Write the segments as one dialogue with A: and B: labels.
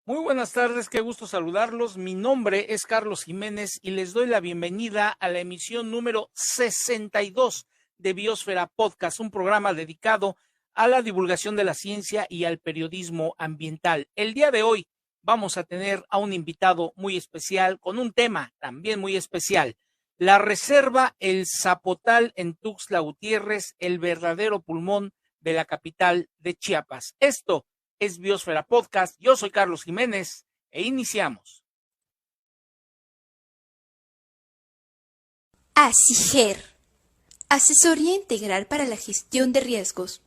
A: Muy buenas tardes, qué gusto saludarlos. Mi nombre es Carlos Jiménez y les doy la bienvenida a la emisión número 62 de Biosfera Podcast, un programa dedicado a la divulgación de la ciencia y al periodismo ambiental. El día de hoy vamos a tener a un invitado muy especial con un tema también muy especial. La reserva El Zapotal en Tuxtla Gutiérrez, el verdadero pulmón de la capital de Chiapas. Esto es Biosfera Podcast. Yo soy Carlos Jiménez e iniciamos.
B: ASIGER, Asesoría Integral para la Gestión de Riesgos,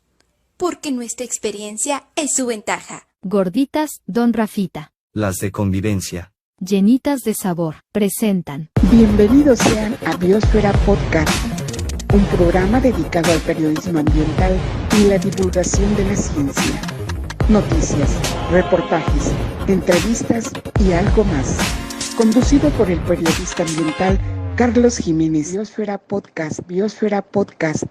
B: porque nuestra experiencia es su ventaja.
C: Gorditas Don Rafita,
D: las de convivencia,
C: llenitas de sabor, presentan.
E: Bienvenidos sean a Biosfera Podcast, un programa dedicado al periodismo ambiental y la divulgación de la ciencia. Noticias, reportajes, entrevistas y algo más. Conducido por el periodista ambiental Carlos Jiménez. Biosfera Podcast, Biosfera Podcast.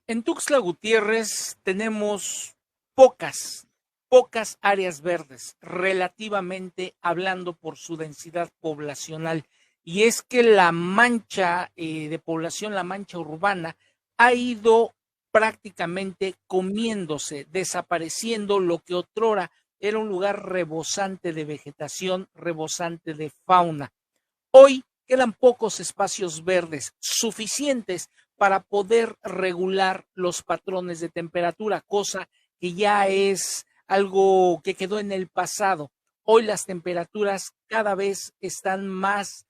A: En Tuxtla Gutiérrez tenemos pocas áreas verdes, relativamente hablando por su densidad poblacional. Y es que la mancha de población, la mancha urbana, ha ido prácticamente comiéndose, desapareciendo lo que otrora era un lugar rebosante de vegetación, rebosante de fauna. Hoy quedan pocos espacios verdes suficientes para poder regular los patrones de temperatura, cosa que ya es algo que quedó en el pasado. Hoy las temperaturas cada vez están más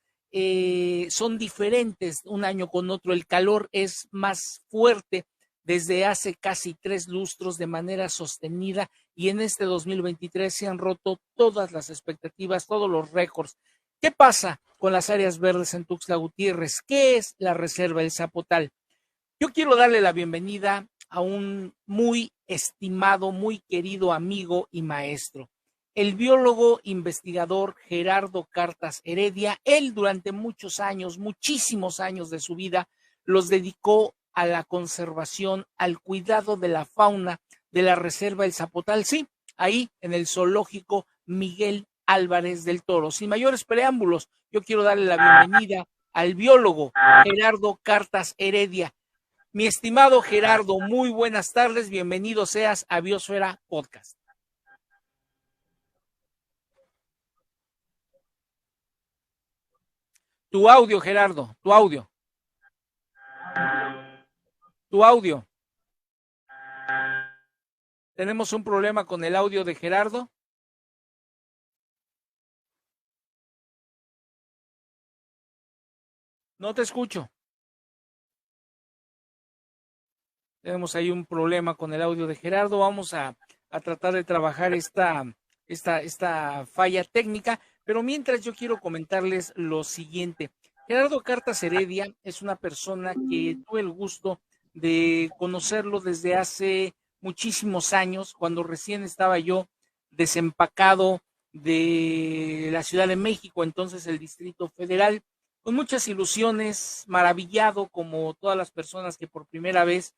A: son diferentes un año con otro, el calor es más fuerte desde hace casi 3 lustros de manera sostenida y en este 2023 se han roto todas las expectativas, todos los récords. ¿Qué pasa con las áreas verdes en Tuxtla Gutiérrez? ¿Qué es la reserva El Zapotal? Yo quiero darle la bienvenida a un muy estimado, muy querido amigo y maestro, el biólogo investigador Gerardo Cartas Heredia. Él durante muchos años, muchísimos años de su vida, los dedicó a la conservación, al cuidado de la fauna de la reserva El Zapotal, sí, ahí en el zoológico Miguel Álvarez del Toro. Sin mayores preámbulos, yo quiero darle la bienvenida al biólogo Gerardo Cartas Heredia. Mi estimado Gerardo, muy buenas tardes, bienvenido seas a Biosfera Podcast. Tu audio, Gerardo, tu audio. Tu audio. ¿Tenemos un problema con el audio de Gerardo? No te escucho. Tenemos ahí un problema con el audio de Gerardo. Vamos a tratar de trabajar esta falla técnica, pero mientras yo quiero comentarles lo siguiente. Gerardo Cartas Heredia es una persona que tuve el gusto de conocerlo desde hace muchísimos años, cuando recién estaba yo desempacado de la Ciudad de México, entonces el Distrito Federal, con muchas ilusiones, maravillado como todas las personas que por primera vez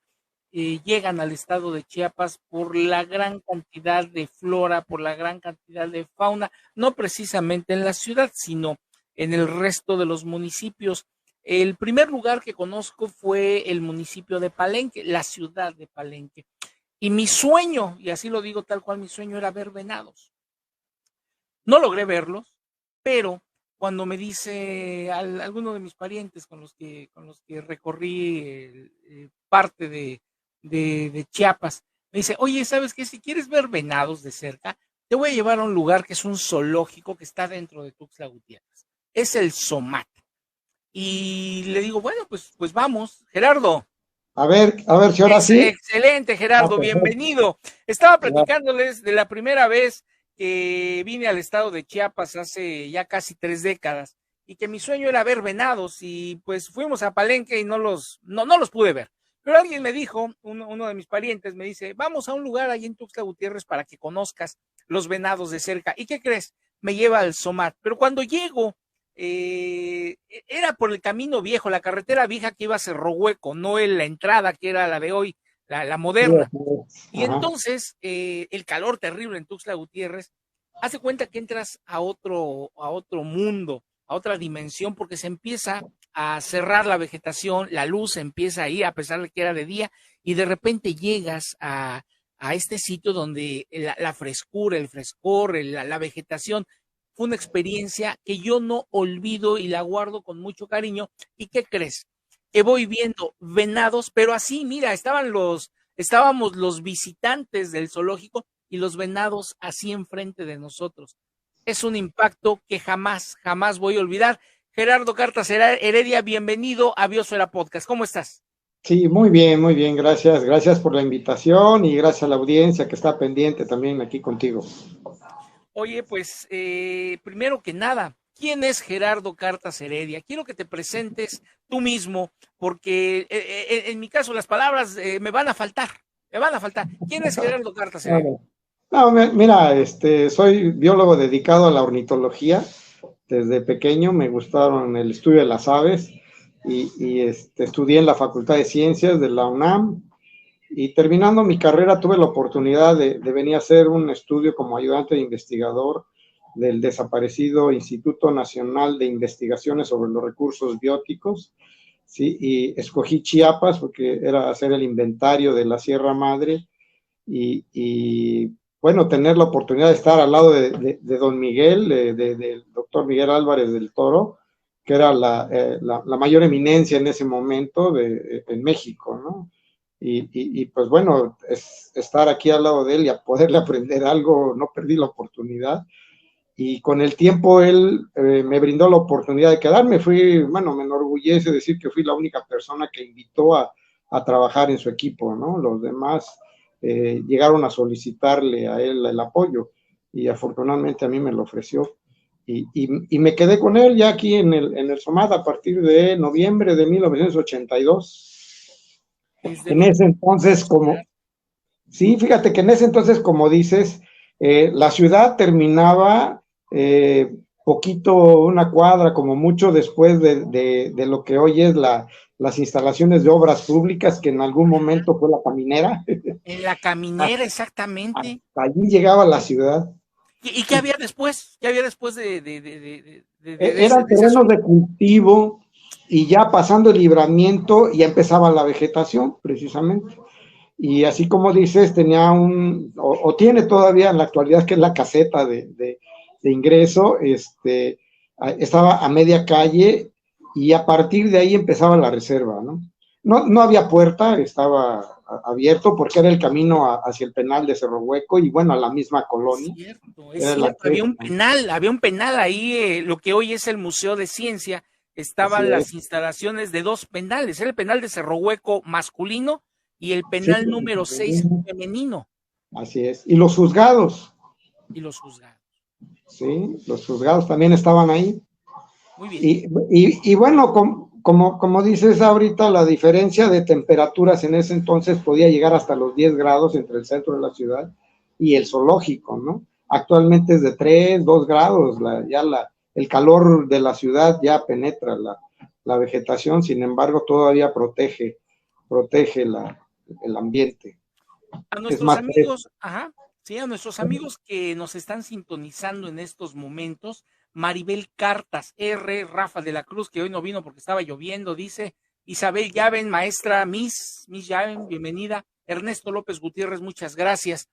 A: llegan al estado de Chiapas por la gran cantidad de flora, por la gran cantidad de fauna, no precisamente en la ciudad, sino en el resto de los municipios. El primer lugar que conozco fue el municipio de Palenque, la ciudad de Palenque. Y mi sueño, y así lo digo tal cual, mi sueño era ver venados. No logré verlos, pero cuando me dice alguno de mis parientes con los que recorrí parte de Chiapas, me dice, oye, ¿sabes qué? Si quieres ver venados de cerca, te voy a llevar a un lugar que es un zoológico que está dentro de Tuxtla Gutiérrez. Es el Zomat. Y le digo, bueno, pues vamos, Gerardo.
F: A ver si ahora sí.
A: Excelente, Gerardo, bienvenido. Estaba platicándoles de la primera vez que vine al estado de Chiapas hace ya casi 3 décadas y que mi sueño era ver venados y pues fuimos a Palenque y no los pude ver. Pero alguien me dijo, uno de mis parientes me dice, vamos a un lugar ahí en Tuxtla Gutiérrez para que conozcas los venados de cerca. ¿Y qué crees? Me lleva al Zomat. Pero cuando llego, era por el camino viejo, la carretera vieja que iba a Cerro Hueco, no en la entrada que era la de hoy, la moderna. Y
F: Ajá.
A: entonces, el calor terrible en Tuxtla Gutiérrez, hace cuenta que entras a otro mundo, a otra dimensión, porque se empieza a cerrar la vegetación, la luz empieza ahí, a pesar de que era de día, y de repente llegas a este sitio donde la frescura, el frescor, la vegetación, fue una experiencia que yo no olvido y la guardo con mucho cariño. ¿Y qué crees? Que voy viendo venados, pero así, mira, estábamos los visitantes del zoológico y los venados así enfrente de nosotros. Es un impacto que jamás, jamás voy a olvidar. Gerardo Cartas Heredia, bienvenido a Biosfera Podcast. ¿Cómo estás?
F: Sí, muy bien, gracias. Gracias por la invitación y gracias a la audiencia que está pendiente también aquí contigo.
A: Oye, pues primero que nada, ¿quién es Gerardo Cartas Heredia? Quiero que te presentes tú mismo, porque en mi caso las palabras me van a faltar, me van a faltar. ¿Quién es Gerardo Cartas Heredia?
F: No, mira, soy biólogo dedicado a la ornitología. Desde pequeño me gustaron el estudio de las aves y estudié en la Facultad de Ciencias de la UNAM. Y terminando mi carrera tuve la oportunidad de venir a hacer un estudio como ayudante de investigador del desaparecido Instituto Nacional de Investigaciones sobre los Recursos Bióticos, ¿sí? Y escogí Chiapas porque era hacer el inventario de la Sierra Madre y bueno, tener la oportunidad de estar al lado de don Miguel, del doctor Miguel Álvarez del Toro, que era la mayor eminencia en ese momento en México, ¿no? Y pues bueno, estar aquí al lado de él y a poderle aprender algo, no perdí la oportunidad. Y con el tiempo él me brindó la oportunidad de quedarme. Bueno, me enorgullece decir que fui la única persona que invitó a trabajar en su equipo, ¿no? Los demás llegaron a solicitarle a él el apoyo y afortunadamente a mí me lo ofreció. Y me quedé con él ya aquí en el SOMAT a partir de noviembre de 1982. En ese entonces, fíjate que en ese entonces, como dices, la ciudad terminaba poquito, una cuadra, como mucho después de lo que hoy es las instalaciones de obras públicas, que en algún momento fue la Caminera.
A: En la Caminera, exactamente.
F: Allí llegaba la ciudad.
A: ¿Y qué había después? ¿Qué había después
F: eran terrenos de cultivo y ya pasando el libramiento ya empezaba la vegetación, precisamente. Y así como dices, tenía o tiene todavía en la actualidad, que es la caseta de ingreso, estaba a media calle y a partir de ahí empezaba la reserva, ¿no? No había puerta, estaba abierto porque era el camino hacia el penal de Cerro Hueco y bueno, a la misma colonia.
A: Es cierto. Había un penal ahí, lo que hoy es el Museo de Ciencia, estaban las instalaciones de dos penales, era el penal de Cerro Hueco masculino y el penal número 6 femenino.
F: Así es. Y los juzgados. Sí, los juzgados también estaban ahí.
A: Muy bien.
F: Y bueno, como dices ahorita, la diferencia de temperaturas en ese entonces podía llegar hasta los 10 grados entre el centro de la ciudad y el zoológico, ¿no? Actualmente es de 3, 2 grados, el calor de la ciudad ya penetra la vegetación, sin embargo todavía protege el ambiente.
A: A nuestros amigos, a nuestros amigos que nos están sintonizando en estos momentos, Maribel Cartas, Rafa de la Cruz, que hoy no vino porque estaba lloviendo, dice Isabel Llaven, maestra Miss Llaven, bienvenida. Ernesto López Gutiérrez, muchas gracias.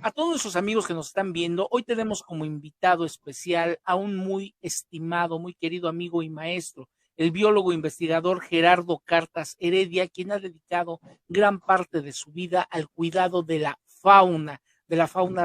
A: A todos nuestros amigos que nos están viendo, hoy tenemos como invitado especial a un muy estimado, muy querido amigo y maestro, el biólogo investigador Gerardo Cartas Heredia, quien ha dedicado gran parte de su vida al cuidado de la fauna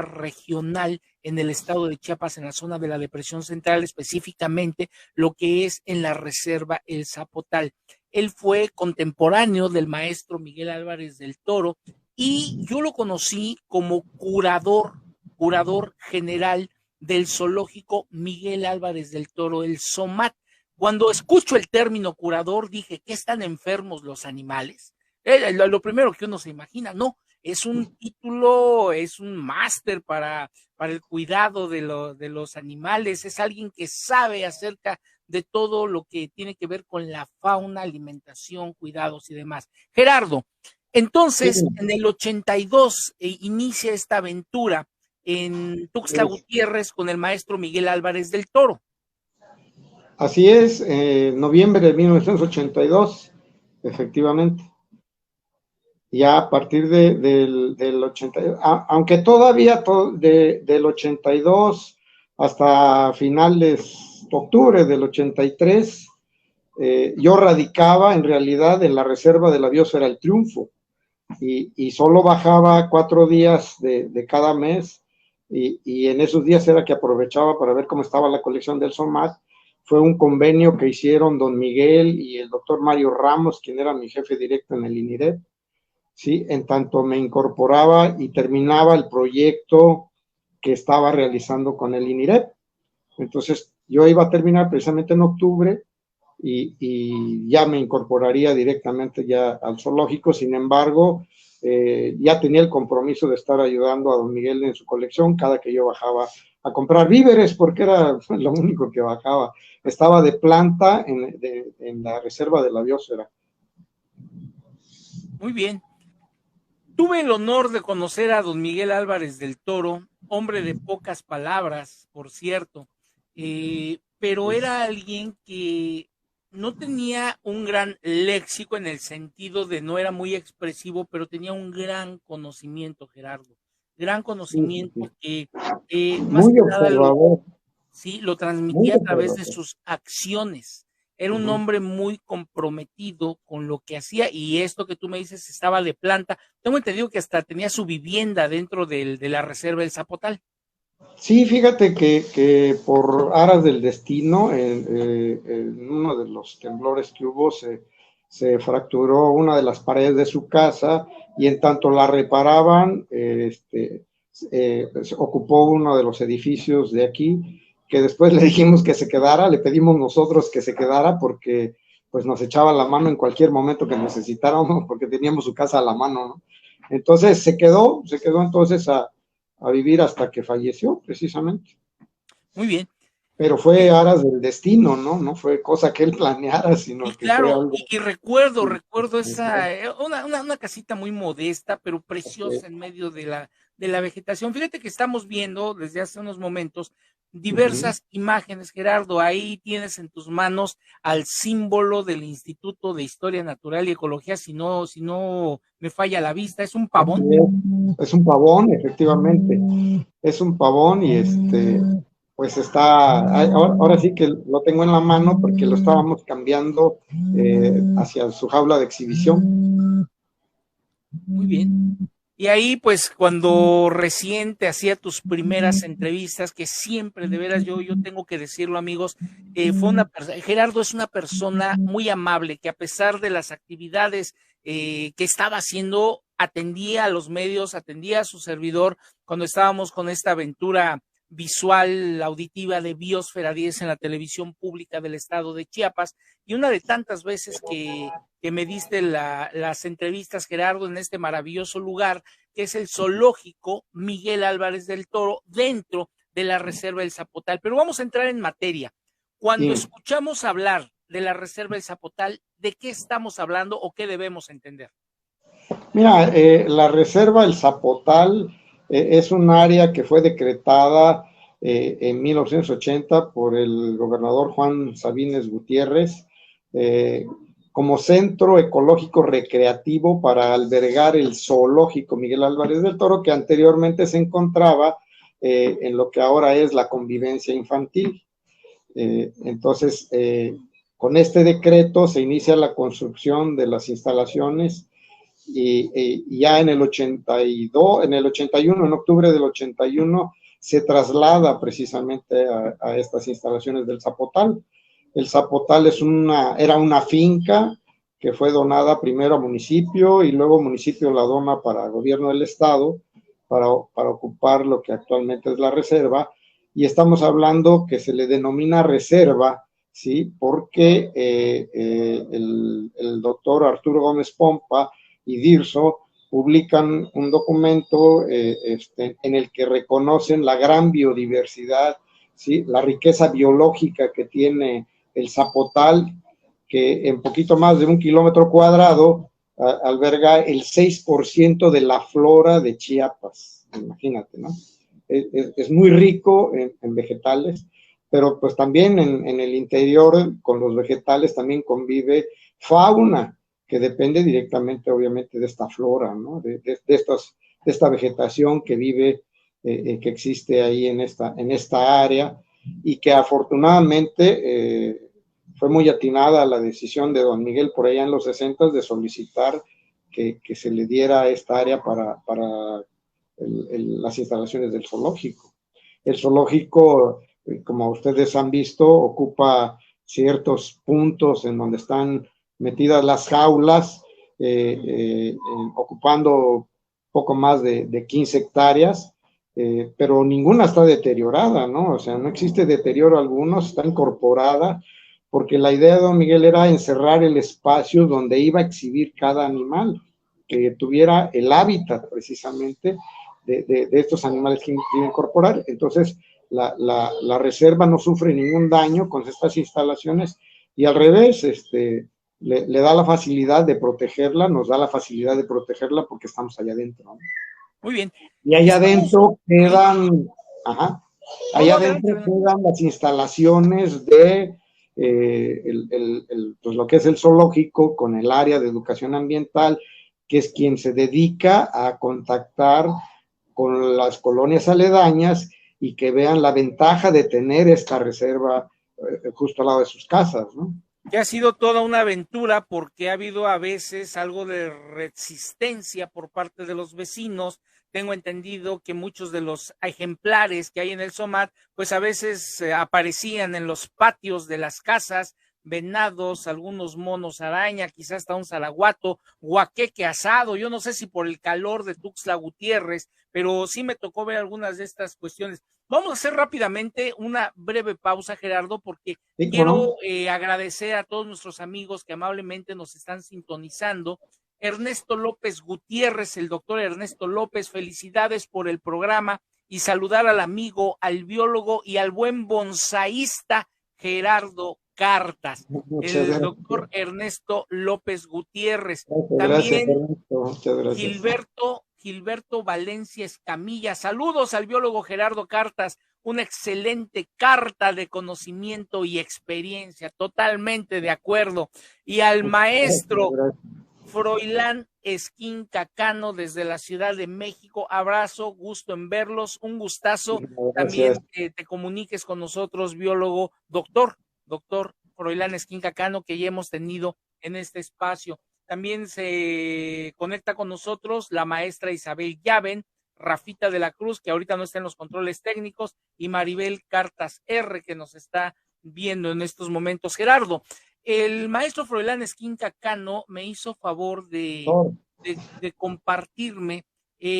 A: regional en el estado de Chiapas, en la zona de la Depresión Central, específicamente lo que es en la reserva El Zapotal. Él fue contemporáneo del maestro Miguel Álvarez del Toro y yo lo conocí como curador general del zoológico Miguel Álvarez del Toro, el SOMAT. Cuando escucho el término curador, dije, ¿qué están enfermos los animales? Lo primero que uno se imagina, no, es un título, es un máster para el cuidado de los animales, es alguien que sabe acerca de todo lo que tiene que ver con la fauna, alimentación, cuidados y demás. Gerardo, Entonces, en el 82 inicia esta aventura en Tuxtla Gutiérrez con el maestro Miguel Álvarez del Toro.
F: Así es, noviembre de 1982, efectivamente. Ya a partir del 82, aunque todavía del 82 hasta finales de octubre del 83, yo radicaba en realidad en la reserva de la Biosfera El Triunfo y solo bajaba 4 días de cada mes y en esos días era que aprovechaba para ver cómo estaba la colección del SOMAT. Fue un convenio que hicieron don Miguel y el doctor Mario Ramos, quien era mi jefe directo en el INIREP, ¿sí? En tanto me incorporaba y terminaba el proyecto que estaba realizando con el INIREP. Entonces, yo iba a terminar precisamente en octubre y ya me incorporaría directamente ya al zoológico. Sin embargo, ya tenía el compromiso de estar ayudando a don Miguel en su colección cada que yo bajaba a comprar víveres, porque era lo único que bajaba. Estaba de planta en la reserva de la Biosfera.
A: Muy bien. Tuve el honor de conocer a don Miguel Álvarez del Toro, hombre de pocas palabras, por cierto, pero era alguien que no tenía un gran léxico en el sentido de no era muy expresivo, pero tenía un gran conocimiento, Gerardo. Gran conocimiento que más
F: Muy
A: que nada lo transmitía a través de
F: observador.
A: sus acciones. Era un hombre muy comprometido con lo que hacía y esto que tú me dices estaba de planta. Tengo entendido que hasta tenía su vivienda dentro de la reserva del Zapotal.
F: Sí, fíjate que por aras del destino, en uno de los temblores que hubo, se fracturó una de las paredes de su casa y en tanto la reparaban, ocupó uno de los edificios de aquí, que después le dijimos que se quedara, le pedimos nosotros que se quedara porque pues nos echaba la mano en cualquier momento que necesitáramos, porque teníamos su casa a la mano, ¿no? Entonces se quedó entonces a vivir hasta que falleció, precisamente.
A: Muy bien.
F: Pero fue aras del destino, ¿no? No fue cosa que él planeara, sino
A: Y
F: que fue
A: claro,
F: algo.
A: y recuerdo esa, una casita muy modesta, pero preciosa en medio de la vegetación. Fíjate que estamos viendo desde hace unos momentos diversas imágenes, Gerardo. Ahí tienes en tus manos al símbolo del Instituto de Historia Natural y Ecología, si no me falla la vista, es un pavón.
F: Es un pavón, efectivamente. Es un pavón y pues está, ahora sí que lo tengo en la mano porque lo estábamos cambiando hacia su jaula de exhibición.
A: Muy bien. Y ahí, pues, cuando recién te hacía tus primeras entrevistas, que siempre, de veras, yo tengo que decirlo, amigos, Gerardo es una persona muy amable, que a pesar de las actividades que estaba haciendo, atendía a los medios, atendía a su servidor, cuando estábamos con esta aventura visual, auditiva de Biosfera 10 en la televisión pública del estado de Chiapas, y una de tantas veces que me diste las entrevistas, Gerardo, en este maravilloso lugar, que es el zoológico Miguel Álvarez del Toro, dentro de la reserva del Zapotal. Pero vamos a entrar en materia. Cuando escuchamos hablar de la reserva del Zapotal, ¿de qué estamos hablando o qué debemos entender?
F: Mira, la reserva del Zapotal es un área que fue decretada en 1980 por el gobernador Juan Sabines Gutiérrez como centro ecológico recreativo para albergar el zoológico Miguel Álvarez del Toro, que anteriormente se encontraba en lo que ahora es la convivencia infantil. Entonces, con este decreto se inicia la construcción de las instalaciones y ya en el 82, en el 81, en octubre del 81, se traslada precisamente a estas instalaciones del Zapotal. El Zapotal era una finca que fue donada primero a municipio y luego municipio la dona para el gobierno del estado para ocupar lo que actualmente es la reserva, y estamos hablando que se le denomina reserva, ¿sí? Porque el doctor Arturo Gómez Pompa y DIRSO publican un documento en el que reconocen la gran biodiversidad, ¿sí? La riqueza biológica que tiene el Zapotal, que en poquito más de 1 kilómetro cuadrado alberga el 6% de la flora de Chiapas, imagínate, ¿no? Es muy rico en vegetales, pero pues también en el interior con los vegetales también convive fauna que depende directamente, obviamente, de esta flora, ¿no? De esta vegetación que vive, que existe ahí en esta área, y que afortunadamente fue muy atinada la decisión de don Miguel por allá en los 60 de solicitar que se le diera esta área para las instalaciones del zoológico. El zoológico, como ustedes han visto, ocupa ciertos puntos en donde están metidas las jaulas, ocupando poco más de 15 hectáreas, pero ninguna está deteriorada, ¿no? O sea, no existe deterioro alguno, está incorporada, porque la idea de don Miguel era encerrar el espacio donde iba a exhibir cada animal, que tuviera el hábitat precisamente de estos animales que iba a incorporar. Entonces, la reserva no sufre ningún daño con estas instalaciones, y al revés, le da la facilidad de protegerla, nos da la facilidad de protegerla porque estamos allá adentro, ¿no?
A: Muy bien.
F: Y allá adentro quedan, allá adentro quedan las instalaciones de pues lo que es el zoológico, con el área de educación ambiental, que es quien se dedica a contactar con las colonias aledañas y que vean la ventaja de tener esta reserva justo al lado de sus casas, ¿no?
A: Que ha sido toda una aventura, porque ha habido a veces algo de resistencia por parte de los vecinos. Tengo entendido que muchos de los ejemplares que hay en el SOMAT, pues a veces aparecían en los patios de las casas, venados, algunos monos araña, quizás hasta un zaraguato, guaqueque asado. Yo no sé si por el calor de Tuxtla Gutiérrez, pero sí me tocó ver algunas de estas cuestiones. Vamos a hacer rápidamente una breve pausa, Gerardo, porque sí, quiero agradecer a todos nuestros amigos que amablemente nos están sintonizando. Ernesto López Gutiérrez, el doctor Ernesto López, felicidades por el programa, y saludar al amigo, al biólogo y al buen bonsaísta Gerardo Cartas, el doctor Ernesto López Gutiérrez. También
F: muchas gracias.
A: Gilberto Valencia Escamilla, saludos al biólogo Gerardo Cartas, una excelente carta de conocimiento y experiencia, totalmente de acuerdo. Y al maestro Froilán Esquinca Cano desde la Ciudad de México, abrazo, gusto en verlos, un gustazo. También que te comuniques con nosotros, biólogo, doctor Froilán Esquinca Cano, que ya hemos tenido en este espacio. También se conecta con nosotros la maestra Isabel Llaven, Rafita de la Cruz, que ahorita no está en los controles técnicos, y Maribel Cartas R, que nos está viendo en estos momentos. Gerardo, el maestro Froilán Esquinca Cano me hizo favor de compartirme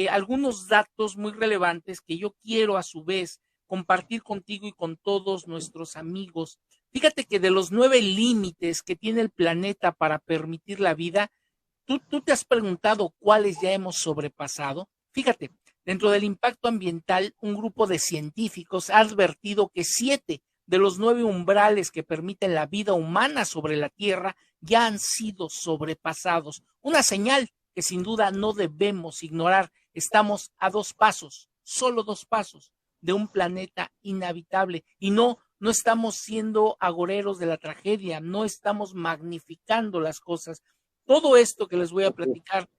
A: algunos datos muy relevantes que yo quiero a su vez compartir contigo y con todos nuestros amigos. Fíjate que de los 9 límites que tiene el planeta para permitir la vida, ¿tú te has preguntado cuáles ya hemos sobrepasado? Fíjate, dentro del impacto ambiental, un grupo de científicos ha advertido que 7 de los 9 umbrales que permiten la vida humana sobre la Tierra ya han sido sobrepasados. Una señal que sin duda no debemos ignorar. Estamos a 2 pasos, solo 2 pasos, de un planeta inhabitable, y no estamos siendo agoreros de la tragedia, no estamos magnificando las cosas. Todo esto que les voy a platicar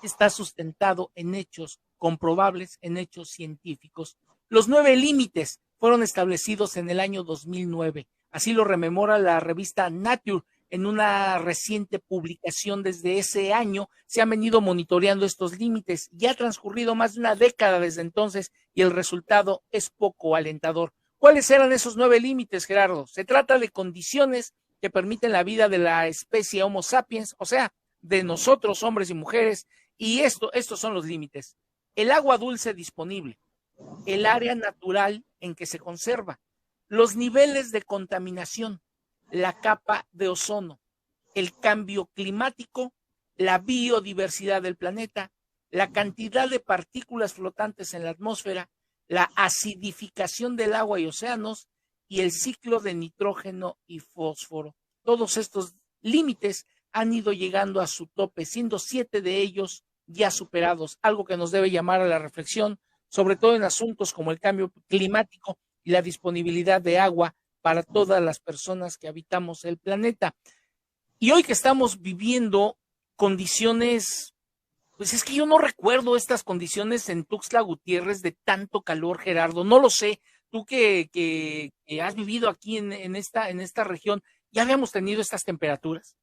A: está sustentado en hechos comprobables, en hechos científicos. Los 9 límites fueron establecidos en el año 2009. Así lo rememora la revista Nature en una reciente publicación. Desde ese año se han venido monitoreando estos límites. Ya ha transcurrido más de una década desde entonces y el resultado es poco alentador. ¿Cuáles eran esos 9 límites, Gerardo? Se trata de condiciones que permiten la vida de la especie Homo sapiens, o sea, de nosotros, hombres y mujeres, y estos son los límites. El agua dulce disponible, el área natural en que se conserva, los niveles de contaminación, la capa de ozono, el cambio climático, la biodiversidad del planeta, la cantidad de partículas flotantes en la atmósfera, la acidificación del agua y océanos y el ciclo de nitrógeno y fósforo. Todos estos límites han ido llegando a su tope, siendo 7 de ellos ya superados, algo que nos debe llamar a la reflexión, sobre todo en asuntos como el cambio climático y la disponibilidad de agua para todas las personas que habitamos el planeta. Y hoy que estamos viviendo condiciones, pues es que yo no recuerdo estas condiciones en Tuxtla Gutiérrez de tanto calor, Gerardo, no lo sé. Tú que has vivido aquí en esta región, ¿ya habíamos tenido estas temperaturas?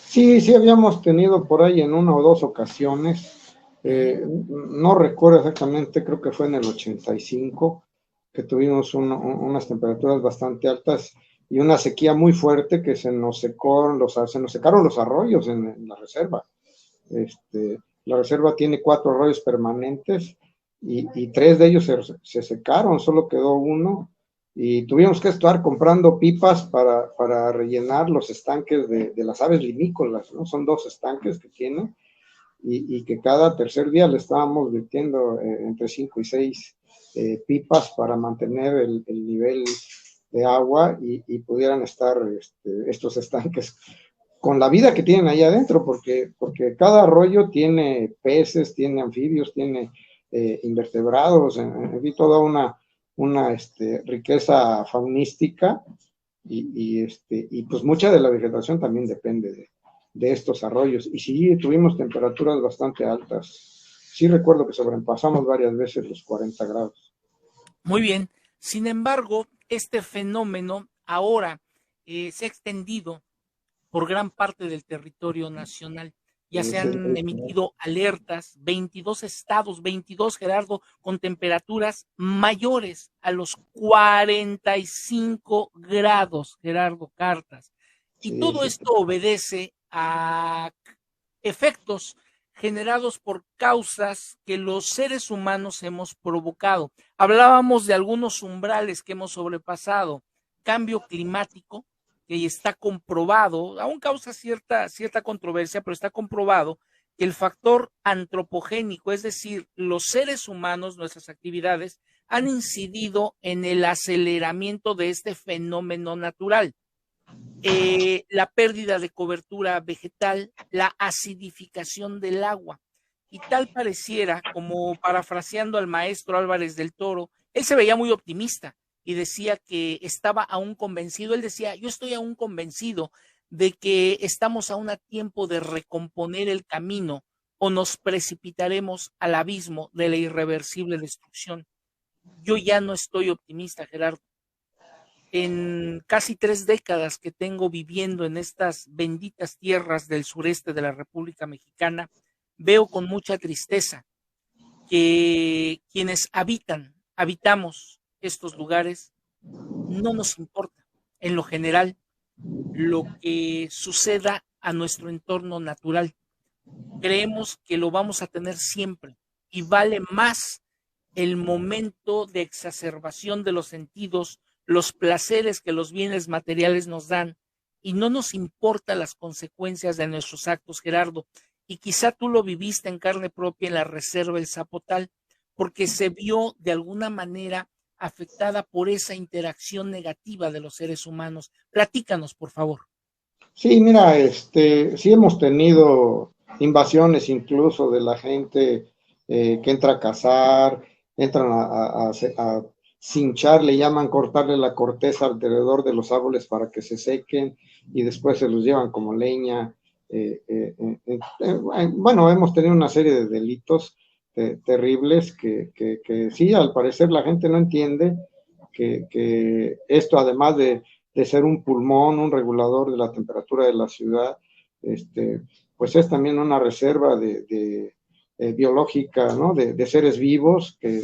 F: Sí, habíamos tenido por ahí en una o dos ocasiones. No recuerdo exactamente, creo que fue en el 85, que tuvimos unas temperaturas bastante altas y una sequía muy fuerte que se nos secaron los arroyos en la reserva. La reserva tiene 4 arroyos permanentes y 3 de ellos se secaron, solo quedó uno y tuvimos que estar comprando pipas para rellenar los estanques de las aves limícolas, ¿no? Son 2 estanques que tiene y que cada tercer día le estábamos vertiendo entre 5 y 6 pipas para mantener el nivel de agua y pudieran estar estos estanques con la vida que tienen ahí adentro, porque cada arroyo tiene peces, tiene anfibios, tiene invertebrados, en fin, toda una riqueza faunística y pues mucha de la vegetación también depende de estos arroyos. Y sí, tuvimos temperaturas bastante altas. Sí recuerdo que sobrepasamos varias veces los 40 grados.
A: Muy bien. Sin embargo, este fenómeno ahora se ha extendido por gran parte del territorio nacional. Ya se han emitido alertas, 22 estados, 22, Gerardo, con temperaturas mayores a los 45 grados, Gerardo Cartas. Y todo esto obedece a efectos generados por causas que los seres humanos hemos provocado. Hablábamos de algunos umbrales que hemos sobrepasado, cambio climático, que está comprobado, aún causa cierta controversia, pero está comprobado que el factor antropogénico, es decir, los seres humanos, nuestras actividades, han incidido en el aceleramiento de este fenómeno natural. La pérdida de cobertura vegetal, la acidificación del agua. Y tal pareciera, como parafraseando al maestro Álvarez del Toro, él se veía muy optimista y decía que estaba aún convencido, él decía, yo estoy aún convencido de que estamos aún a tiempo de recomponer el camino o nos precipitaremos al abismo de la irreversible destrucción. Yo ya no estoy optimista, Gerardo. En casi 3 décadas que tengo viviendo en estas benditas tierras del sureste de la República Mexicana, veo con mucha tristeza que quienes habitamos estos lugares, no nos importa, en lo general, lo que suceda a nuestro entorno natural. Creemos que lo vamos a tener siempre y vale más el momento de exacerbación de los sentidos, los placeres que los bienes materiales nos dan, y no nos importan las consecuencias de nuestros actos, Gerardo. Y quizá tú lo viviste en carne propia en la reserva El Zapotal, porque se vio de alguna manera afectada por esa interacción negativa de los seres humanos. Platícanos, por favor.
F: Sí, mira, sí hemos tenido invasiones incluso de la gente que entra a cazar, entran a cinchar, le llaman cortarle la corteza alrededor de los árboles para que se sequen y después se los llevan como leña. Bueno, hemos tenido una serie de delitos terribles que sí, al parecer la gente no entiende que esto, además de ser un pulmón, un regulador de la temperatura de la ciudad, pues es también una reserva biológica, ¿no? De seres vivos que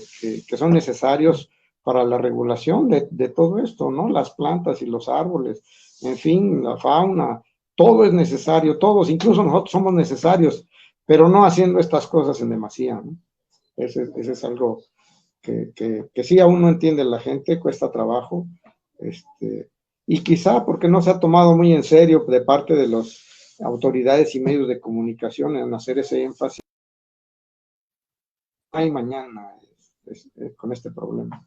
F: son necesarios para la regulación de todo esto, ¿no? Las plantas y los árboles, en fin, la fauna, todo es necesario, todos, incluso nosotros somos necesarios, pero no haciendo estas cosas en demasía, ¿no? Ese es algo que sí aún no entiende la gente, cuesta trabajo, y quizá porque no se ha tomado muy en serio de parte de las autoridades y medios de comunicación en hacer ese énfasis. Hay mañana con este problema.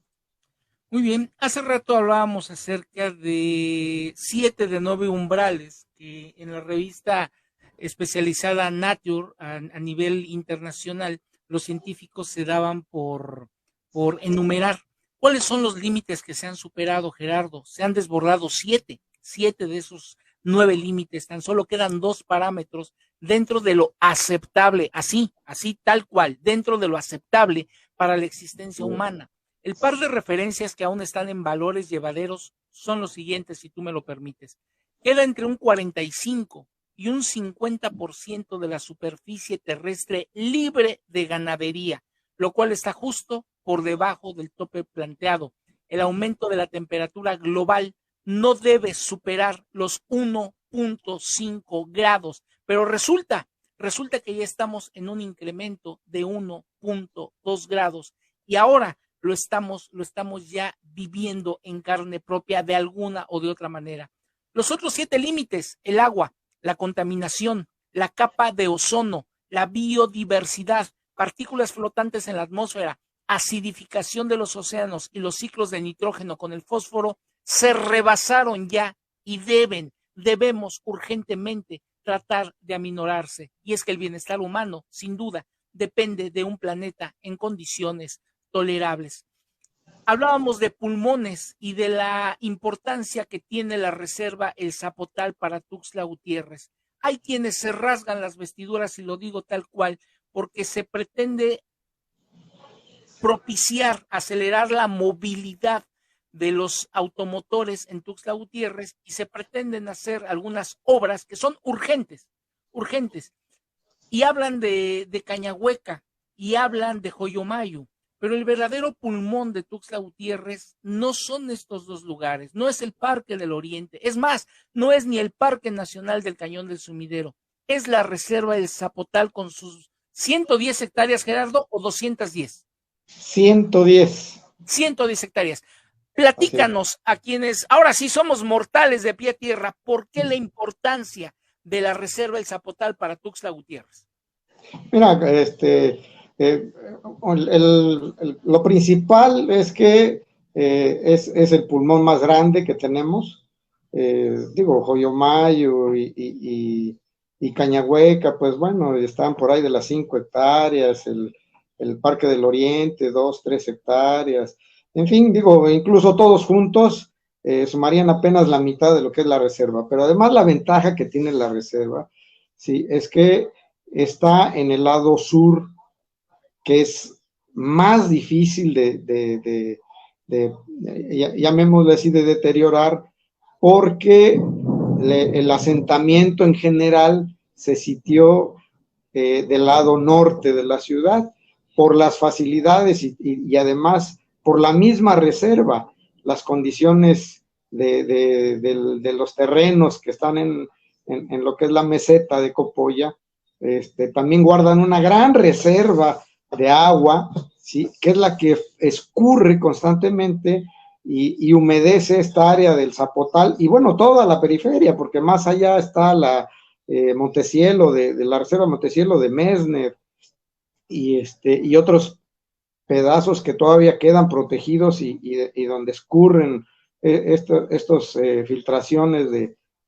A: Muy bien, hace rato hablábamos acerca de 7 de 9 umbrales que en la revista especializada Nature a nivel internacional, los científicos se daban por enumerar cuáles son los límites que se han superado, Gerardo. Se han desbordado 7 de esos 9 límites, tan solo quedan 2 parámetros dentro de lo aceptable, así tal cual, dentro de lo aceptable para la existencia humana. El par de referencias que aún están en valores llevaderos son los siguientes, si tú me lo permites. Queda entre un 45 y un 50% de la superficie terrestre libre de ganadería, lo cual está justo por debajo del tope planteado. El aumento de la temperatura global no debe superar los 1.5 grados, pero resulta que ya estamos en un incremento de 1.2 grados y ahora lo estamos ya viviendo en carne propia de alguna o de otra manera. Los otros 7 límites, el agua, la contaminación, la capa de ozono, la biodiversidad, partículas flotantes en la atmósfera, acidificación de los océanos y los ciclos de nitrógeno con el fósforo, se rebasaron ya y debemos urgentemente tratar de aminorarse. Y es que el bienestar humano, sin duda, depende de un planeta en condiciones tolerables. Hablábamos de pulmones y de la importancia que tiene la reserva El Zapotal para Tuxtla Gutiérrez. Hay quienes se rasgan las vestiduras, y lo digo tal cual, porque se pretende propiciar, acelerar la movilidad de los automotores en Tuxtla Gutiérrez y se pretenden hacer algunas obras que son urgentes, y hablan de Cañahueca y hablan de Joyomayo, pero el verdadero pulmón de Tuxtla Gutiérrez no son estos dos lugares, no es el Parque del Oriente, es más, no es ni el Parque Nacional del Cañón del Sumidero, es la Reserva del Zapotal con sus 110 hectáreas, Gerardo, o 210.
F: 110.
A: 110 hectáreas. Platícanos a quienes ahora sí somos mortales de pie a tierra, ¿por qué la importancia de la Reserva del Zapotal para Tuxtla Gutiérrez?
F: Mira, lo principal es que es el pulmón más grande que tenemos. Joyomayo y Cañahueca, pues bueno, están por ahí de las 5 hectáreas, el Parque del Oriente, 2, 3 hectáreas. En fin, incluso todos juntos sumarían apenas la mitad de lo que es la reserva. Pero además la ventaja que tiene la reserva, sí, es que está en el lado sur, que es más difícil llamémosle así, de deteriorar, porque el asentamiento en general se sitió del lado norte de la ciudad por las facilidades y además por la misma reserva, las condiciones de los terrenos que están en lo que es la meseta de Copolla, también guardan una gran reserva de agua, ¿sí? Que es la que escurre constantemente y humedece esta área del Zapotal y bueno, toda la periferia, porque más allá está la Montecielo, de la reserva Montecielo de Messner y otros pedazos que todavía quedan protegidos y donde escurren estos filtraciones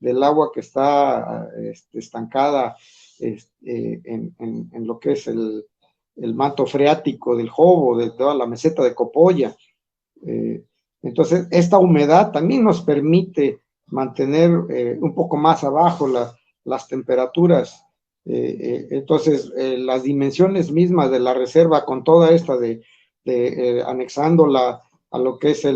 F: del agua que está estancada en lo que es el manto freático del Jobo, de toda la meseta de Copolla. Entonces, esta humedad también nos permite mantener un poco más abajo las temperaturas. Entonces, las dimensiones mismas de la reserva, con toda esta anexándola a lo que es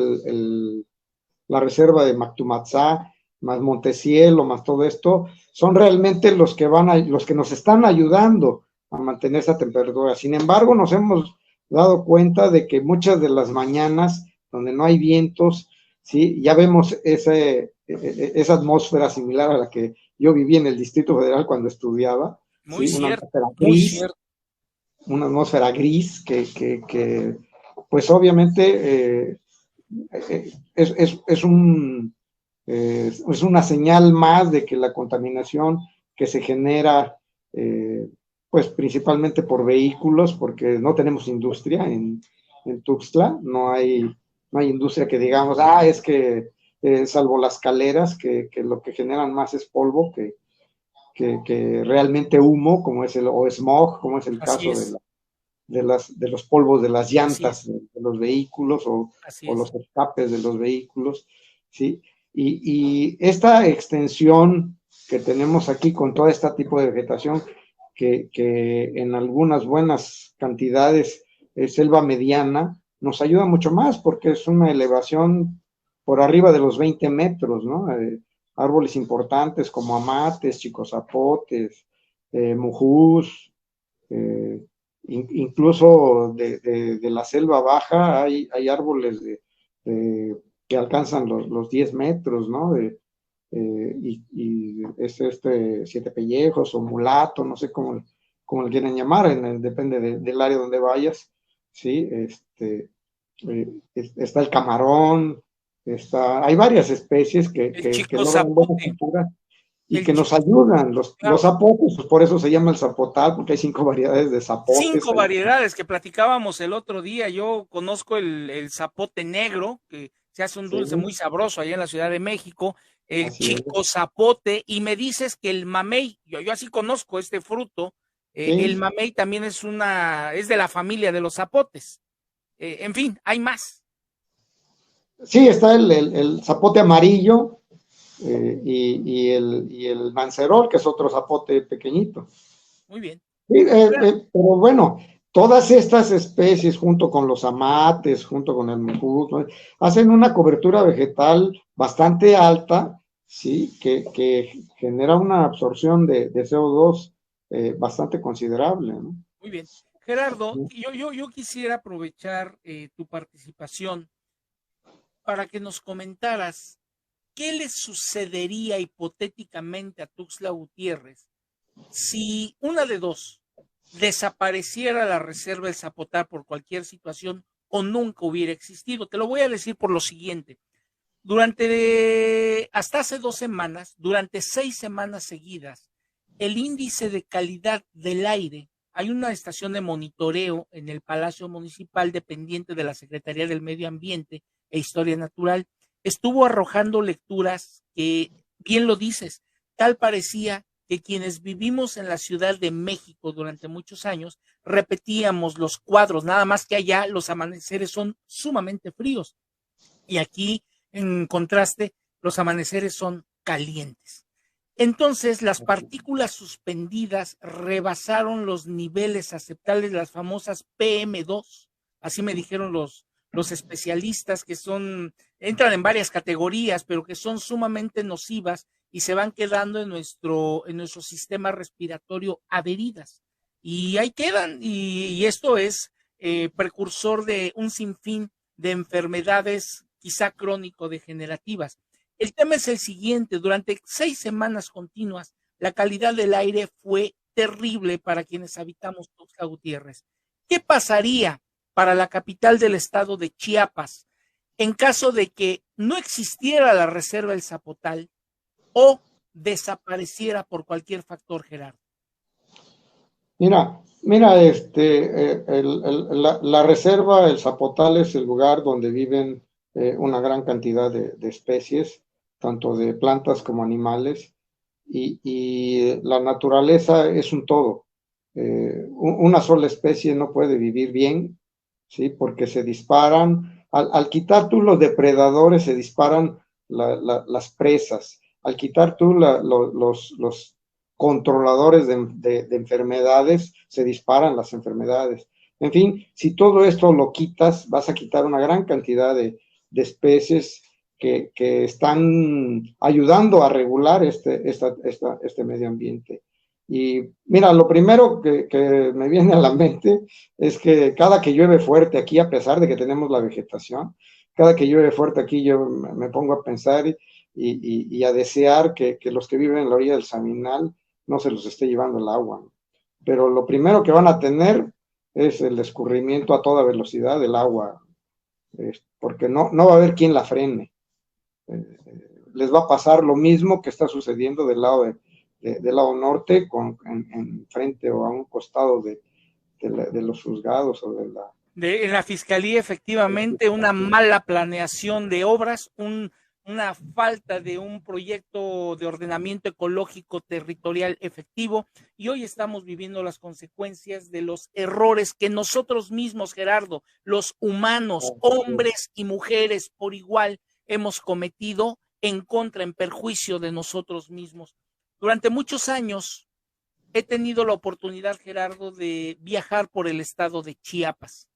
F: la reserva de Mactumatzá, más Montecielo, más todo esto, son realmente los que nos están ayudando a mantener esa temperatura. Sin embargo, nos hemos dado cuenta de que muchas de las mañanas donde no hay vientos, ¿sí? Ya vemos esa atmósfera similar a la que yo viví en el Distrito Federal cuando estudiaba.
A: Muy
F: ¿sí?
A: cierto,
F: Una atmósfera gris que pues obviamente es una señal más de que la contaminación que se genera pues principalmente por vehículos, porque no tenemos industria en Tuxtla, no hay industria que digamos, es que salvo las caleras, que lo que generan más es polvo que realmente humo, como es o smog, como es el caso de los polvos de las llantas de los vehículos o los escapes de los vehículos, ¿sí? Y esta extensión que tenemos aquí con todo este tipo de vegetación, que en algunas buenas cantidades es selva mediana, nos ayuda mucho más porque es una elevación por arriba de los 20 metros, ¿no? Árboles importantes como amates, chicozapotes, mujús, incluso de la selva baja hay árboles que alcanzan los 10 metros, ¿no? Y es siete pellejos o mulato, no sé cómo le quieren llamar, depende del área donde vayas, ¿sí? Está el camarón, hay varias especies que logran buena cultura y que nos ayudan. Los zapotes, pues por eso se llama el zapotal, porque hay 5 variedades de zapotes.
A: 5 variedades que platicábamos el otro día. Yo conozco el zapote negro, que se hace un dulce muy sabroso allá en la Ciudad de México, el chico zapote, y me dices que el mamey, yo así conozco este fruto, el mamey también es de la familia de los zapotes. En fin, hay más.
F: Sí, está el zapote amarillo y el mancerol, que es otro zapote pequeñito.
A: Muy bien.
F: Sí, pero bueno, todas estas especies, junto con los amates, junto con el mujut, ¿no?, hacen una cobertura vegetal bastante alta, ¿sí? Que genera una absorción de CO2 bastante considerable, ¿no?
A: Muy bien. Gerardo, yo quisiera aprovechar tu participación para que nos comentaras qué le sucedería hipotéticamente a Tuxtla Gutiérrez si una de dos, desapareciera la reserva del Zapotal por cualquier situación o nunca hubiera existido. Te lo voy a decir por lo siguiente. Hasta hace 2 semanas, durante 6 semanas seguidas, el índice de calidad del aire, hay una estación de monitoreo en el Palacio Municipal dependiente de la Secretaría del Medio Ambiente e Historia Natural, estuvo arrojando lecturas que, bien lo dices, tal parecía que quienes vivimos en la Ciudad de México durante muchos años repetíamos los cuadros, nada más que allá los amaneceres son sumamente fríos y aquí, en contraste, los amaneceres son calientes. Entonces, las partículas suspendidas rebasaron los niveles aceptables, las famosas PM2, así me dijeron los especialistas, que entran en varias categorías, pero que son sumamente nocivas y se van quedando en nuestro sistema respiratorio adheridas. Y ahí quedan, y esto es precursor de un sinfín de enfermedades quizá crónico-degenerativas. El tema es el siguiente: durante 6 semanas continuas, la calidad del aire fue terrible para quienes habitamos Tuxtla Gutiérrez. ¿Qué pasaría para la capital del estado de Chiapas en caso de que no existiera la reserva del Zapotal o desapareciera por cualquier factor, Gerardo?
F: Mira, la reserva, el Zapotal, es el lugar donde viven una gran cantidad de especies, tanto de plantas como animales, y la naturaleza es un todo. Una sola especie no puede vivir bien, ¿sí? Porque se disparan, al quitar tú los depredadores, se disparan las presas. Al quitar tú los controladores de enfermedades, se disparan las enfermedades. En fin, si todo esto lo quitas, vas a quitar una gran cantidad de especies que están ayudando a regular este medio ambiente. Y mira, lo primero que me viene a la mente es que cada que llueve fuerte aquí, a pesar de que tenemos la vegetación, cada que llueve fuerte aquí yo me pongo a pensar y a desear que los que viven en la orilla del Saminal no se los esté llevando el agua. Pero lo primero que van a tener es el escurrimiento a toda velocidad del agua, porque no va a haber quien la frene. Les va a pasar lo mismo que está sucediendo del lado norte, en frente o a un costado de los juzgados o en
A: la fiscalía, efectivamente, una mala planeación de obras, un una falta de un proyecto de ordenamiento ecológico territorial efectivo, y hoy estamos viviendo las consecuencias de los errores que nosotros mismos, Gerardo, los humanos, hombres y mujeres por igual, hemos cometido en contra, en perjuicio de nosotros mismos. Durante muchos años he tenido la oportunidad, Gerardo, de viajar por el estado de Chiapas.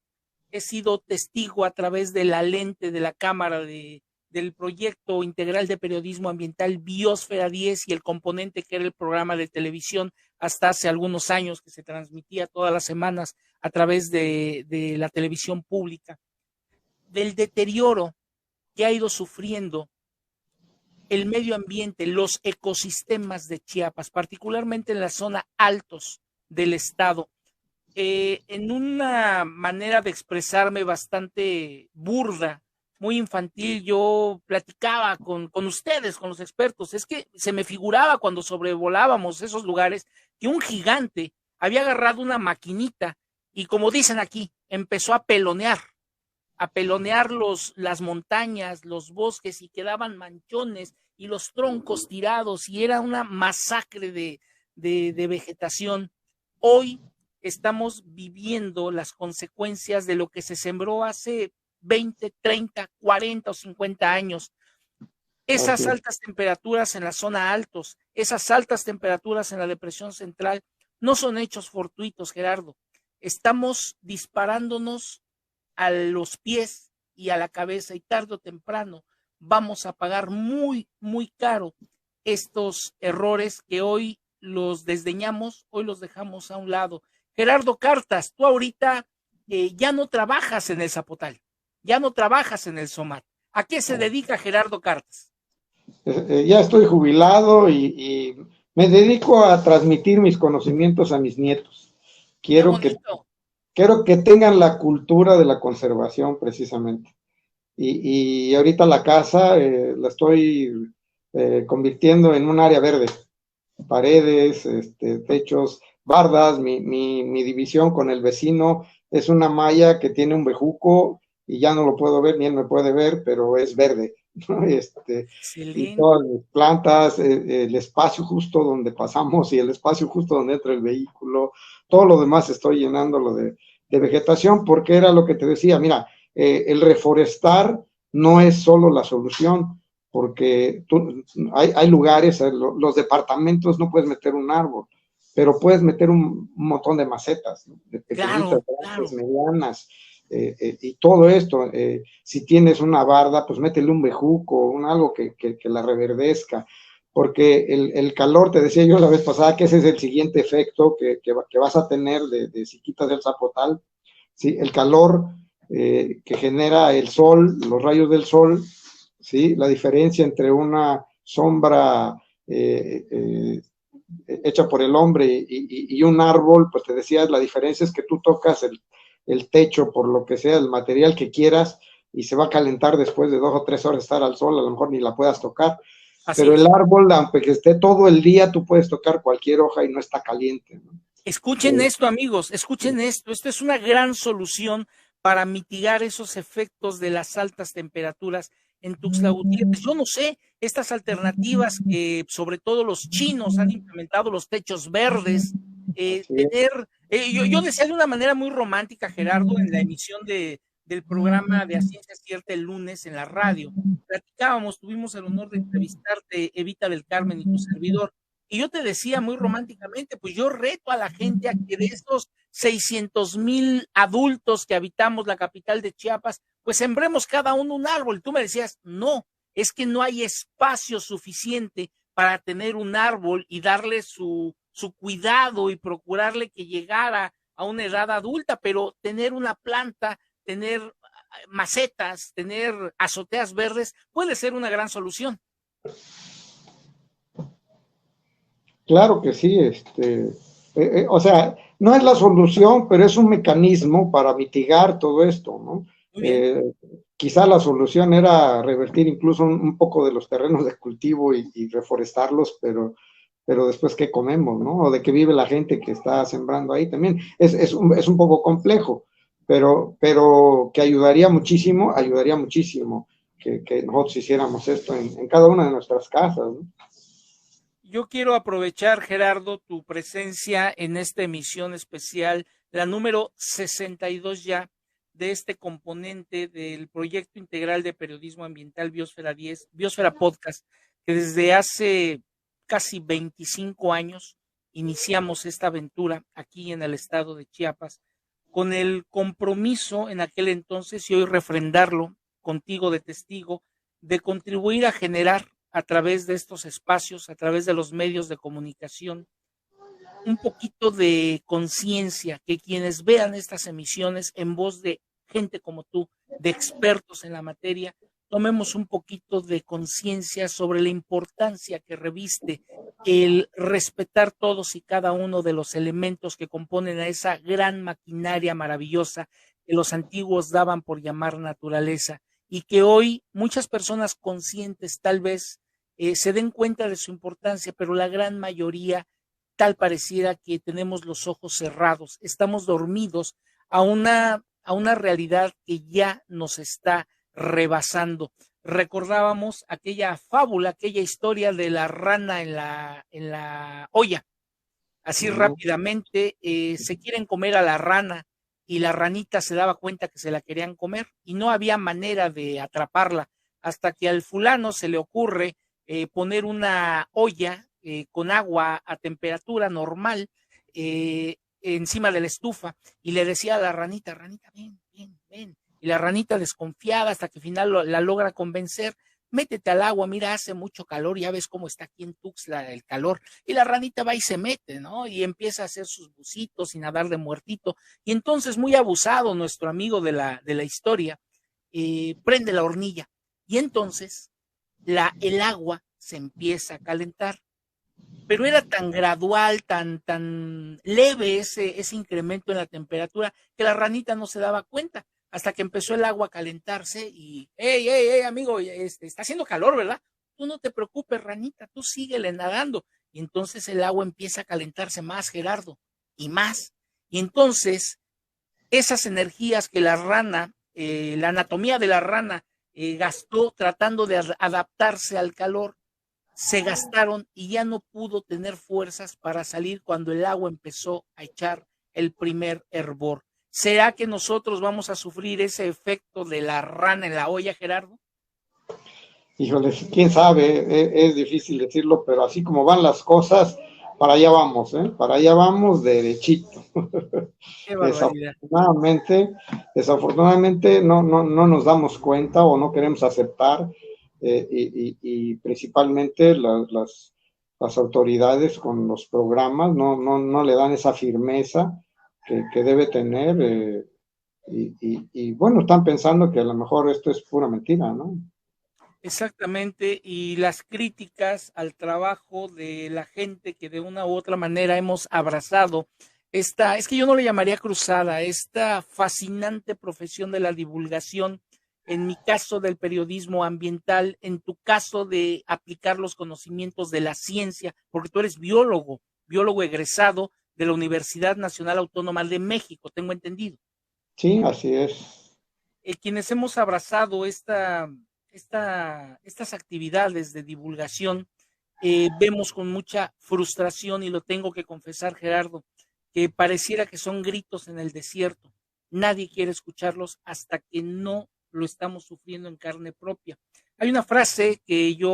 A: He sido testigo a través de la lente de la cámara del proyecto integral de periodismo ambiental Biosfera 10 y el componente que era el programa de televisión hasta hace algunos años que se transmitía todas las semanas a través de la televisión pública, del deterioro que ha ido sufriendo el medio ambiente, los ecosistemas de Chiapas, particularmente en la zona altos del estado. En una manera de expresarme bastante burda, muy infantil, yo platicaba con ustedes, con los expertos. Es que se me figuraba cuando sobrevolábamos esos lugares que un gigante había agarrado una maquinita y, como dicen aquí, empezó a pelonear las montañas, los bosques, y quedaban manchones y los troncos tirados, y era una masacre de vegetación. Hoy estamos viviendo las consecuencias de lo que se sembró hace 20, 30, 40 o 50 años. Esas altas temperaturas en la zona altos, esas altas temperaturas en la depresión central, no son hechos fortuitos, Gerardo. Estamos disparándonos a los pies y a la cabeza, y tarde o temprano vamos a pagar muy, muy caro estos errores que hoy los desdeñamos, hoy los dejamos a un lado. Gerardo Cartas, tú ahorita ya no trabajas en el Zapotal, ya no trabajas en el SOMAT. ¿A qué se dedica Gerardo Cartas?
F: Ya estoy jubilado y me dedico a transmitir mis conocimientos a mis nietos. Quiero que tengan la cultura de la conservación, precisamente. Y ahorita la casa la estoy convirtiendo en un área verde. Paredes, techos, bardas. Mi división con el vecino es una malla que tiene un bejuco y ya no lo puedo ver, ni él me puede ver, pero es verde, ¿no? Y todas las plantas, el espacio justo donde pasamos y el espacio justo donde entra el vehículo, todo lo demás estoy llenándolo de vegetación, porque era lo que te decía. Mira, el reforestar no es solo la solución, porque hay lugares, los departamentos no puedes meter un árbol, pero puedes meter un montón de macetas, ¿no? De pequeñitas, grandes, medianas, y todo esto. Si tienes una barda, pues métele un bejuco, algo que la reverdezca, porque el calor, te decía yo la vez pasada, que ese es el siguiente efecto que vas a tener de si quitas el Zapotal, ¿sí? El calor que genera el sol, los rayos del sol, ¿sí? La diferencia entre una sombra hecha por el hombre y un árbol, pues te decía, la diferencia es que tú tocas el techo, por lo que sea, el material que quieras, y se va a calentar después de 2 o 3 horas de estar al sol, a lo mejor ni la puedas tocar. Pero el árbol, aunque esté todo el día, tú puedes tocar cualquier hoja y no está caliente, ¿no?
A: Escuchen esto, amigos, escuchen esto. Esto es una gran solución para mitigar esos efectos de las altas temperaturas en Tuxtla Gutiérrez. Yo no sé, estas alternativas que sobre todo los chinos han implementado, los techos verdes, yo decía de una manera muy romántica, Gerardo, en la emisión del programa de A Ciencia Cierta el lunes en la radio. Platicábamos, tuvimos el honor de entrevistarte, Evita del Carmen y tu servidor, y yo te decía muy románticamente, pues yo reto a la gente a que de estos 600,000 adultos que habitamos la capital de Chiapas, pues sembremos cada uno un árbol. Tú me decías, no, es que no hay espacio suficiente para tener un árbol y darle su cuidado y procurarle que llegara a una edad adulta, pero tener una planta, tener macetas, tener azoteas verdes puede ser una gran solución.
F: Claro que sí, o sea, no es la solución, pero es un mecanismo para mitigar todo esto, ¿no? Quizá la solución era revertir incluso un poco de los terrenos de cultivo y reforestarlos, pero después, ¿qué comemos, no? O de qué vive la gente que está sembrando ahí también. Es un poco complejo, pero que ayudaría muchísimo que nosotros hiciéramos esto en cada una de nuestras casas, ¿no?
A: Yo quiero aprovechar, Gerardo, tu presencia en esta emisión especial, la número 62 ya, de este componente del proyecto integral de periodismo ambiental Biosfera 10, Biosfera Podcast, que desde hace casi 25 años iniciamos esta aventura aquí en el estado de Chiapas, con el compromiso en aquel entonces, y hoy refrendarlo contigo de testigo, de contribuir a generar a través de estos espacios, a través de los medios de comunicación, un poquito de conciencia, que quienes vean estas emisiones en voz de gente como tú, de expertos en la materia, tomemos un poquito de conciencia sobre la importancia que reviste el respetar todos y cada uno de los elementos que componen a esa gran maquinaria maravillosa que los antiguos daban por llamar naturaleza, y que hoy muchas personas conscientes tal vez se den cuenta de su importancia, pero la gran mayoría tal pareciera que tenemos los ojos cerrados, estamos dormidos a una realidad que ya nos está rebasando. Recordábamos aquella fábula, aquella historia de la rana en la olla. Así rápidamente se quieren comer a la rana y la ranita se daba cuenta que se la querían comer y no había manera de atraparla, hasta que al fulano se le ocurre poner una olla con agua a temperatura normal encima de la estufa, y le decía a la ranita, ven, ven. Y la ranita desconfiada, hasta que al final la logra convencer: métete al agua, mira, hace mucho calor, ya ves cómo está aquí en Tuxtla el calor. Y la ranita va y se mete, ¿no? Y empieza a hacer sus bucitos y nadar de muertito. Y entonces, muy abusado nuestro amigo de la historia, prende la hornilla. Y entonces el agua se empieza a calentar. Pero era tan gradual, tan leve ese incremento en la temperatura, que la ranita no se daba cuenta, hasta que empezó el agua a calentarse y, hey, amigo, está haciendo calor, ¿verdad? Tú no te preocupes, ranita, tú síguele nadando. Y entonces el agua empieza a calentarse más, Gerardo, y más. Y entonces esas energías que la rana, la anatomía de la rana gastó tratando de adaptarse al calor, se gastaron y ya no pudo tener fuerzas para salir cuando el agua empezó a echar el primer hervor. ¿Será que nosotros vamos a sufrir ese efecto de la rana en la olla, Gerardo?
F: Híjole, quién sabe, es difícil decirlo, pero así como van las cosas, para allá vamos, para allá vamos derechito.
A: Qué barbaridad.
F: Desafortunadamente no nos damos cuenta o no queremos aceptar, y principalmente las autoridades con los programas no le dan esa firmeza que debe tener, y bueno, están pensando que a lo mejor esto es pura mentira, ¿no?
A: Exactamente, y las críticas al trabajo de la gente que de una u otra manera hemos abrazado es que yo no le llamaría cruzada, esta fascinante profesión de la divulgación, en mi caso del periodismo ambiental, en tu caso de aplicar los conocimientos de la ciencia, porque tú eres biólogo egresado de la Universidad Nacional Autónoma de México, tengo entendido.
F: Sí, así es.
A: Quienes hemos abrazado estas actividades de divulgación, vemos con mucha frustración, y lo tengo que confesar, Gerardo, que pareciera que son gritos en el desierto. Nadie quiere escucharlos hasta que no lo estamos sufriendo en carne propia. Hay una frase que yo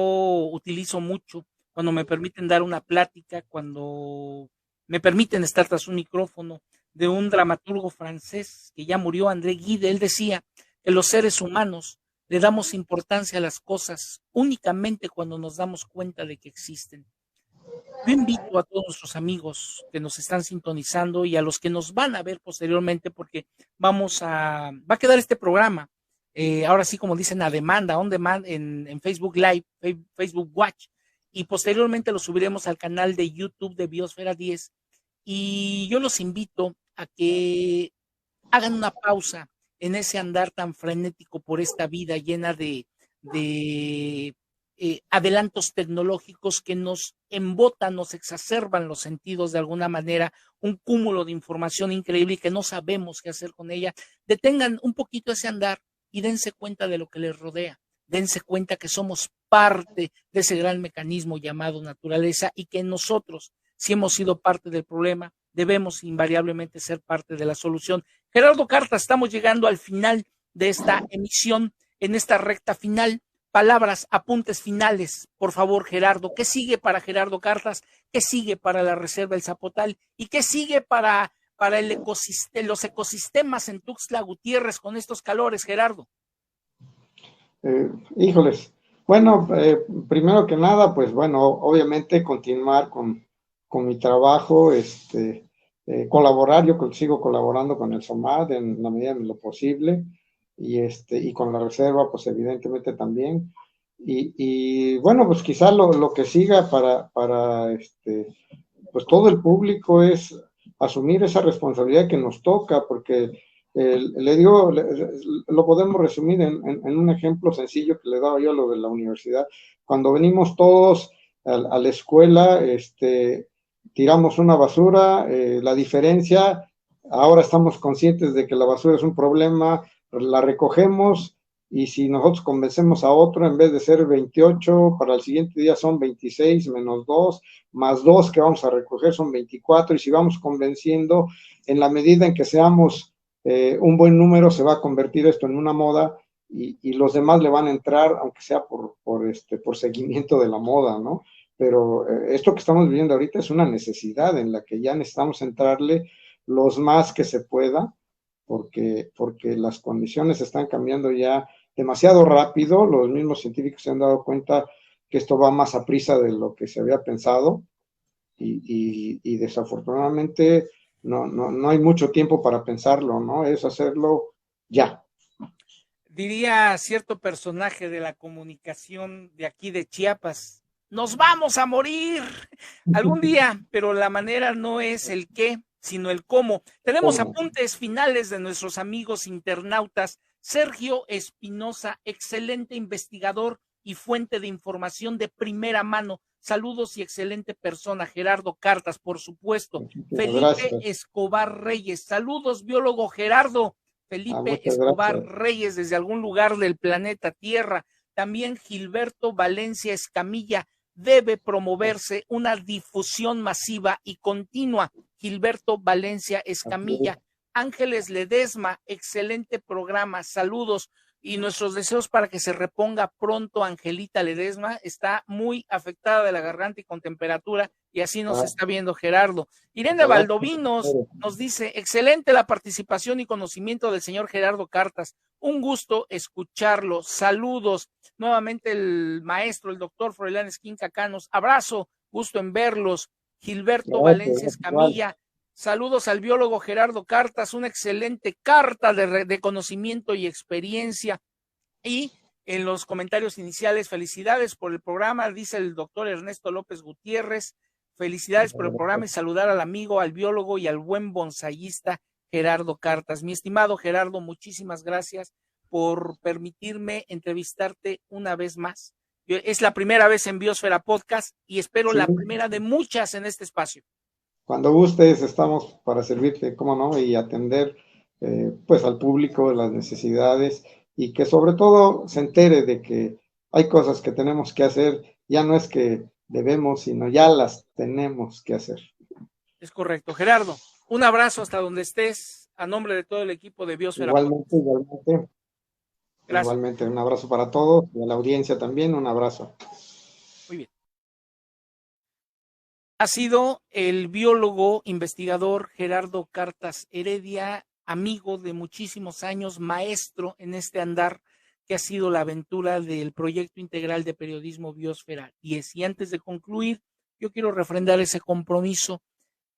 A: utilizo mucho cuando me permiten dar una plática, cuando me permiten estar tras un micrófono, de un dramaturgo francés que ya murió, André Gide. Él decía que los seres humanos le damos importancia a las cosas únicamente cuando nos damos cuenta de que existen. Yo invito a todos nuestros amigos que nos están sintonizando y a los que nos van a ver posteriormente, porque va a quedar este programa, ahora sí, como dicen, a demanda, on demand, en Facebook Live, Facebook Watch, y posteriormente lo subiremos al canal de YouTube de Biosfera 10, y yo los invito a que hagan una pausa en ese andar tan frenético por esta vida llena de adelantos tecnológicos que nos embotan, nos exacerban los sentidos de alguna manera, un cúmulo de información increíble y que no sabemos qué hacer con ella. Detengan un poquito ese andar y dense cuenta de lo que les rodea, dense cuenta que somos parte de ese gran mecanismo llamado naturaleza y que nosotros, si hemos sido parte del problema, debemos invariablemente ser parte de la solución. Gerardo Cartas, estamos llegando al final de esta emisión, en esta recta final. Palabras, apuntes finales, por favor, Gerardo. ¿Qué sigue para Gerardo Cartas? ¿Qué sigue para la Reserva El Zapotal? ¿Y qué sigue para los ecosistemas en Tuxtla Gutiérrez con estos calores, Gerardo?
F: Híjoles. Bueno, primero que nada, pues bueno, obviamente continuar con mi trabajo, colaborar, yo sigo colaborando con el SOMAD en la medida de lo posible, y con la reserva, pues evidentemente también. Y bueno, pues quizá lo que siga para pues todo el público es asumir esa responsabilidad que nos toca, porque le digo, lo podemos resumir en un ejemplo sencillo que le daba yo a lo de la universidad. Cuando venimos todos a la escuela, tiramos una basura, la diferencia, ahora estamos conscientes de que la basura es un problema, la recogemos, y si nosotros convencemos a otro, en vez de ser 28, para el siguiente día son 26 menos 2, más 2 que vamos a recoger son 24, y si vamos convenciendo, en la medida en que seamos un buen número, se va a convertir esto en una moda, y los demás le van a entrar, aunque sea por seguimiento de la moda, ¿no? Pero esto que estamos viviendo ahorita es una necesidad en la que ya necesitamos entrarle los más que se pueda, porque las condiciones están cambiando ya demasiado rápido. Los mismos científicos se han dado cuenta que esto va más a prisa de lo que se había pensado, y desafortunadamente no hay mucho tiempo para pensarlo, ¿no? Es hacerlo ya.
A: Diría cierto personaje de la comunicación de aquí de Chiapas: nos vamos a morir algún día, pero la manera no es el qué, sino el cómo. Tenemos apuntes finales de nuestros amigos internautas. Sergio Espinosa, excelente investigador y fuente de información de primera mano. Saludos y excelente persona. Gerardo Cartas, por supuesto. Felipe Escobar Reyes, saludos, biólogo Gerardo. Felipe Escobar Reyes, desde algún lugar del planeta Tierra. También Gilberto Valencia Escamilla: debe promoverse una difusión masiva y continua. Gilberto Valencia Escamilla. Ángeles Ledesma, excelente programa, saludos, y nuestros deseos para que se reponga pronto. Angelita Ledesma está muy afectada de la garganta y con temperatura, y así nos está viendo Gerardo. Irene Valdovinos nos dice: excelente la participación y conocimiento del señor Gerardo Cartas, un gusto escucharlo, saludos. Nuevamente el maestro, el doctor Froilán Esquinca Canos, abrazo, gusto en verlos. Gilberto Valencia Escamilla: saludos al biólogo Gerardo Cartas, una excelente carta de conocimiento y experiencia. Y en los comentarios iniciales: felicidades por el programa, dice el doctor Ernesto López Gutiérrez. Felicidades por el programa, y saludar al amigo, al biólogo y al buen bonsayista Gerardo Cartas. Mi estimado Gerardo, muchísimas gracias por permitirme entrevistarte una vez más. Es la primera vez en Biosfera Podcast, y espero la primera de muchas en este espacio.
F: Cuando gustes, estamos para servirte, cómo no, y atender pues al público, las necesidades, y que sobre todo se entere de que hay cosas que tenemos que hacer. Ya no es que debemos, sino ya las tenemos que hacer.
A: Es correcto. Gerardo, un abrazo hasta donde estés, a nombre de todo el equipo de Biosfera.
F: Igualmente.
A: Gracias.
F: Igualmente, un abrazo para todos, y a la audiencia también, un abrazo.
A: Muy bien. Ha sido el biólogo investigador Gerardo Cartas Heredia, amigo de muchísimos años, maestro en este andar que ha sido la aventura del proyecto integral de periodismo Biosfera 10. Y antes de concluir, yo quiero refrendar ese compromiso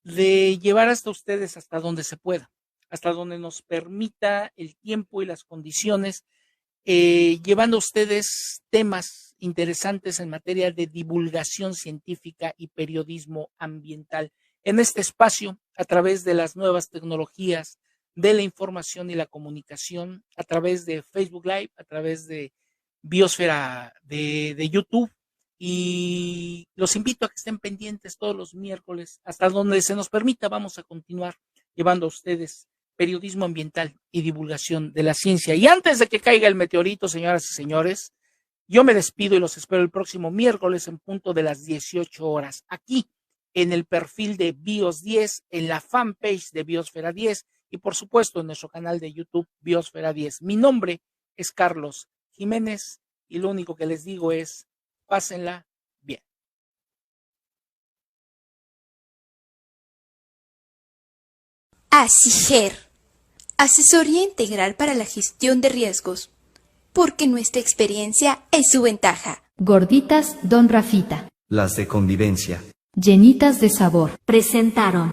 A: de llevar hasta ustedes, hasta donde se pueda, hasta donde nos permita el tiempo y las condiciones, llevando a ustedes temas interesantes en materia de divulgación científica y periodismo ambiental en este espacio, a través de las nuevas tecnologías de la información y la comunicación, a través de Facebook Live, a través de Biosfera de YouTube. Y los invito a que estén pendientes todos los miércoles, hasta donde se nos permita. Vamos a continuar llevando a ustedes periodismo ambiental y divulgación de la ciencia. Y antes de que caiga el meteorito, señoras y señores, Yo me despido y los espero el próximo miércoles en punto de las 18 horas, aquí en el perfil de Bios 10, en la fanpage de Biosfera 10 y por supuesto en nuestro canal de YouTube Biosfera 10. Mi nombre es Carlos Jiménez y lo único que les digo es, pásenla bien.
B: ASIGER, Asesoría Integral para la Gestión de Riesgos, porque nuestra experiencia es su ventaja.
C: Gorditas Don Rafita.
D: Las de convivencia.
C: Llenitas de sabor.
G: Presentaron.